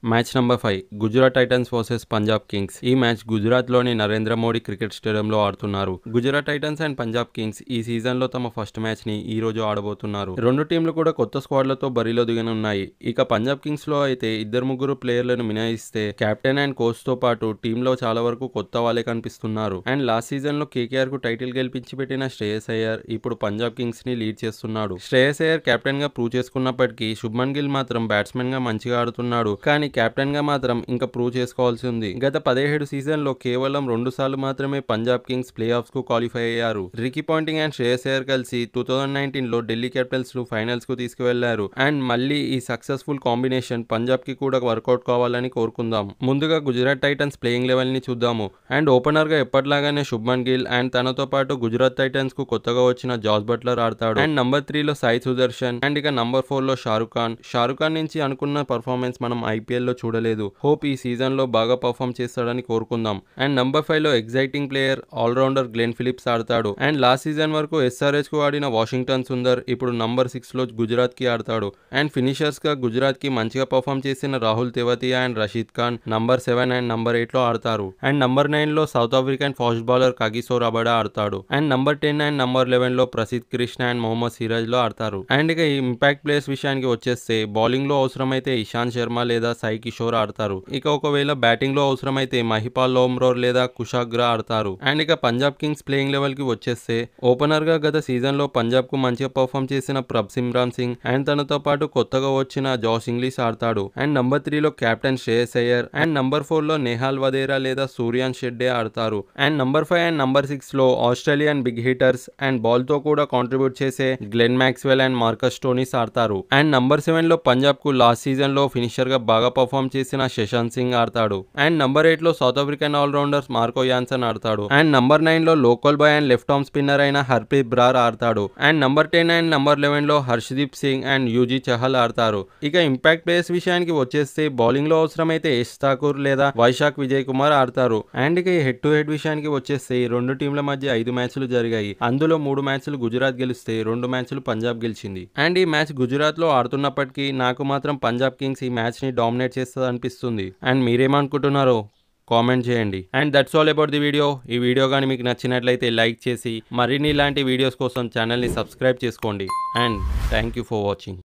Match number 5 Gujarat Titans versus Punjab Kings. ఈ match గుజరాత్లోని Narendra Modi cricket స్టేడియంలో ఆడుతున్నారు. Gujarat Titans and Punjab Kings ఈ సీజన్లో తమ ఫస్ట్ మ్యాచ్ని ఈ రోజు ఆడబోతున్నారు. రెండు టీంలు కూడా కొత్త స్క్వాడ్లతో బరిలో దిగనున్నాయి. ఇక పంజాబ్ కింగ్స్లో అయితే ఇద్దరు ముగ్గురు ప్లేయర్లను మినహాయిస్తే కెప్టెన్ అండ్ కోచ్తో పాటు టీంలో చాలా వరకు కొత్త వాళ్ళే కనిపిస్తున్నారు. అండ్ లాస్ట్ సీజన్లో కేకేఆర్కు టైటిల్ గెలిపించి పెట్టిన శ్రేయస్ అయ్యర్ ఇప్పుడు పంజాబ్ కింగ్స్ని లీడ్ చేస్తున్నాడు. శ్రేయస్ అయ్యర్ కెప్టెన్గా ప్రూవ్ చేసుకున్నప్పటికీ శుభ్మన్ గిల్ మాత్రం బ్యాట్స్మెన్గా మంచిగా ఆడుతున్నాడు. కానీ కెప్టెన్ గా మాత్రం ఇంకా ప్రూవ్ చేసుకోవాల్సి ఉంది. గత 17 సీజన్లో కేవలం 2 సార్లు మాత్రమే పంజాబ్ కింగ్స్ ప్లే ఆఫ్స్ కు క్వాలిఫై అయ్యారు. Ricky Ponting and Shreyas Iyer కలిసి 2019లో ఢిల్లీ క్యాపిటల్స్ ను ఫైనల్స్ కు తీసుకువెళ్లారు. అండ్ మళ్ళీ ఈ సక్సెస్ఫుల్ కాంబినేషన్ పంజాబ్ కి కూడా వర్కౌట్ కావాలని కోరుకుందాం. ముందుగా గుజరాత్ టైటన్స్ ప్లేయింగ్ లెవెల్ ని చూద్దాము. అండ్ ఓపెనర్ గా ఎప్పటిలాగానే శుభ్మన్ గిల్ అండ్ తనతో పాటు గుజరాత్ టైటన్స్ కు కొత్తగా వచ్చిన జాస్ బట్లర్ ఆడతాడు. అండ్ నంబర్ 3లో సాయి సుదర్శన్ అండ్ ఇక నంబర్ 4లో షారుఖ్ ఖాన్ నుంచి అనుకున్న పర్ఫార్మెన్స్ మనం ఐపీఎల్ లో చూడలేదు. హోప్ ఈ సీజన్ లో బాగా పర్ఫామ్ చేస్తాడని కోరుకుందాం. అండ్ నంబర్ 5లో exciting player allrounder Glenn Phillips ఆడతాడు. అండ్ లాస్ట్ సీజన్ వరకు ఎస్ఆర్హెచ్ కు ఆడిన వాషింగ్టన్ సుందర్ ఇప్పుడు నంబర్ 6లో గుజరాత్ కి ఆడతాడు. అండ్ ఫినిషర్స్ గా గుజరాత్ కి మంచిగా పర్ఫామ్ చేసిన Rahul Tewatia and Rashid Khan number 7 and number 8లో ఆడతారు. అండ్ నంబర్ 9లో south African fast bowler Kagiso Rabada ఆడతాడు. అండ్ నంబర్ 10 అండ్ నంబర్ 11లో ప్రసిద్ కృష్ణ అండ్ మొహమ్మద్ సిరాజ్ లో ఆడతారు. అండ్ ఇక ఈ ఇంపాక్ట్ ప్లేయర్స్ విషయానికి వచ్చేస్తే బౌలింగ్ లో అవసరమైతే ఇషాంత్ శర్మ లేదా సాయి కిషోర్ ఆడతారు. ఇక ఒకవేళ బ్యాటింగ్ లో అవసరమైతే మహిపాల్ లోమ్రోర్ లేదా కుషాగ్రా ఆడతారు. అండ్ ఇక పంజాబ్ కింగ్స్ ప్లేయింగ్ లెవెల్ కి వచ్చేస్తే ఓపెనర్ గా గత సీజన్ లో పంజాబ్ కు మంచిగా పర్ఫామ్ చేసిన సిమ్రాన్ సింగ్ అండ్ తనతో పాటు కొత్తగా వచ్చిన జాస్ ఇంగ్లీష్ ఆడతాడు. అండ్ నంబర్ 3లో captain Shreyas Iyer and number 4లో నెహాల్ వదేరా లేదా సూర్యాన్ షెడ్డే ఆడతారు. అండ్ నంబర్ 5 అండ్ నంబర్ 6లో Australian big hitters and ball తో కూడా కాంట్రిబ్యూట్ చేసే Glenn Maxwell and Marcus Stoinis ఆడతారు. అండ్ నంబర్ 7లో పంజాబ్ కు లాస్ట్ సీజన్ లో ఫినిషర్ గా బాగా పర్ఫామ్ చేసిన శశాంత్ సింగ్ ఆడతాడు. అండ్ నంబర్ 8లో south African all rounder Marco Jansen ఆడతాడు. అండ్ నంబర్ 9లో local boy and left arm spinner అయిన హర్ప్రీత్ బ్రార్ ఆడతాడు. అండ్ నంబర్ 10 అండ్ నంబర్ 11లో హర్షదీప్ సింగ్ అండ్ యూజీ చహల్ ఆడతారు. ఇక ఇంపాక్ట్ ప్లేయర్స్ విషయానికి వచ్చేస్తే బౌలింగ్ లో అవసరమైతే యష్ ఠాకూర్ లేదా వైశాఖ్ విజయ్ కుమార్ ఆడతారు. అండ్ ఇక హెడ్ టు హెడ్ విషయానికి వచ్చేస్తే ఈ రెండు టీంల మధ్య 5 మ్యాచ్లు జరిగాయి. అందులో 3 మ్యాచ్లు గుజరాత్ గెలిస్తే 2 మ్యాచ్లు పంజాబ్ గెలిచింది. అండ్ ఈ మ్యాచ్ గుజరాత్ లో ఆడుతున్నప్పటికీ నాకు మాత్రం పంజాబ్ కింగ్స్ ఈ మ్యాచ్ ని డామినేట్ చేస్తుంది అనిపిస్తుంది. అండ్ మీరేమనుకుంటున్నారో కామెంట్ చేయండి. And that's all about the video. ఈ వీడియో కానీ మీకు నచ్చినట్లయితే లైక్ చేసి మరిన్ని ఇలాంటి వీడియోస్ కోసం ఛానల్ని సబ్స్క్రైబ్ చేసుకోండి. And thank you for watching.